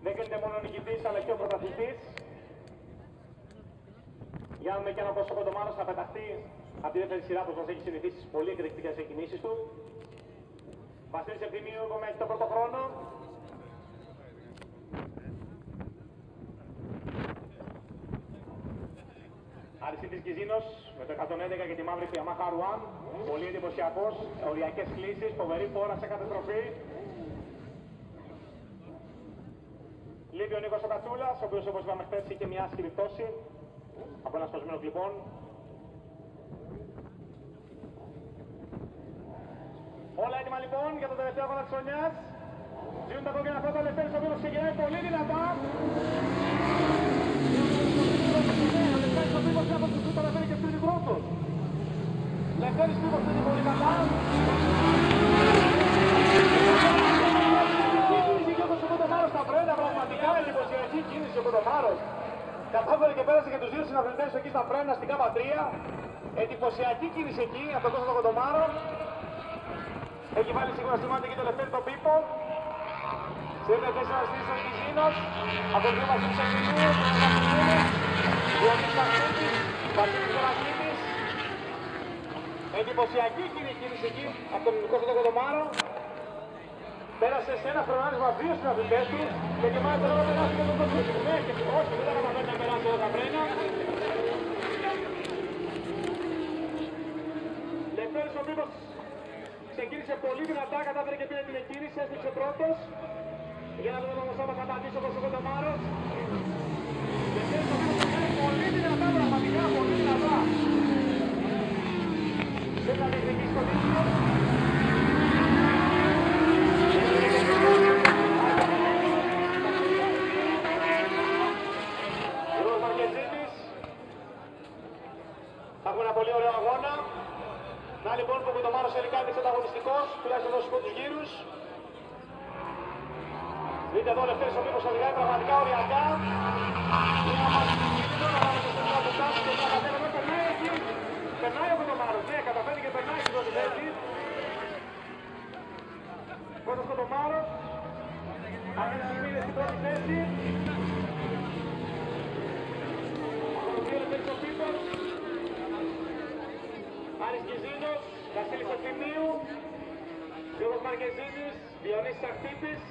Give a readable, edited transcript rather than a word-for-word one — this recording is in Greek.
Δεν κρίνεται μόνο ο νικητής, αλλά και ο πρωταθλητής. Για να δούμε και ένα πόσο Κοντομάρος θα πεταχτεί από τη δεύτερη σειρά που μας έχει συνηθίσει στις πολύ εκρηκτικές κινήσεις του. Βασίλης Ευθυμίου έχει τον πρώτο χρόνο. Αριστίδης Κιζίνος με το 111 και τη μαύρη Yamaha R1. Πολύ εντυπωσιακός, οριακές κλίσεις, φοβερή φόρα σε κάθε στροφή. Λείπει ο Νίκος ο Κατσούλας, ο οποίος όπως είπαμε χθες είχε μια άσχημη πτώση από ένα σπασμένο κλιπών. Όλα έτοιμα λοιπόν για το τελευταίο αγώνα της χρονιάς. Ζήνουν τα κόκκινα φώτα, ο Λευτέρης ο οποίος ξεκινάει πολύ δυνατά. Ο Λευτέρης ο οποίος από τους το καταφέρει και στρίνει πρώτος. Λευτέρης ο οποίος είναι πολύ καλά. Στα φρένα, πραγματικά εντυπωσιακή κίνηση ο Κοντομάρος. Κατάφερε και πέρασε και τους δύο συναθλητές εκεί στα φρένα στην ΚΑΠΑ 3. Εντυπωσιακή κίνηση εκεί από τον Κώστα Κοντομάρο. Έχει βάλει σίγουρα σημαντική εκεί το Λευτέρη τον Πίπο. Σε ένα θέση να στήσει ο Κιζίνος. Από τον δύο Βασίλης Ευθυμίου, τον Βασίλης, Διονύσης Αχτύπης, Βασίλης Αχτύπης. Εντυπωσιακή κίνηση εκεί από τον Κώστα Κοντομάρο. Πέρασε σε ένα χρονάρισμα δύο συναθλητές του και μάλιστα τώρα περάσει και τον Κοντομάρο. Ναι, και όχι, δεν θα καταφέρει να περάσει όλα τα φρένα. Λευτέρης ο οποίος ξεκίνησε πολύ δυνατά, κατάφερε και πήρε την εκκίνηση, έστειξε πρώτος. Για να δούμε όμως άμα θα πατήσει όπως ο Κοντομάρος. Λευτέρης ο οποίος κάνει πολύ δυνατά, πραγματικά πολύ δυνατά. Δεν θα διεκδικήσει το δίκτυο. Θα έχουμε ένα πολύ ωραίο αγώνα. Να λοιπόν που ο Κοντομάρος τελικά είναι ανταγωνιστικός, τουλάχιστον στους πρώτους γύρους. Δείτε εδώ ο Λευτέρης ο οποίος οδηγάει πραγματικά οριακά. Μια μάχη του Κιζίνου, να πάμε στο στενό του κάτω και να καταφέρουμε. Περνάει εκεί. Περνάει ο Κοντομάρος, ναι, καταφέρει και περνάει στην πρώτη θέση. Πρώτος Κοντομάρος. Αυτή τη στιγμή είναι στην πρώτη θέση. Από τον δύο Λευτέρης ο Πίπος. Άρης Κιζίνος, Βασίλης Ευθυμίου, Γιώργος Μαρκεζίνης, Διονύσης Αχτύπης.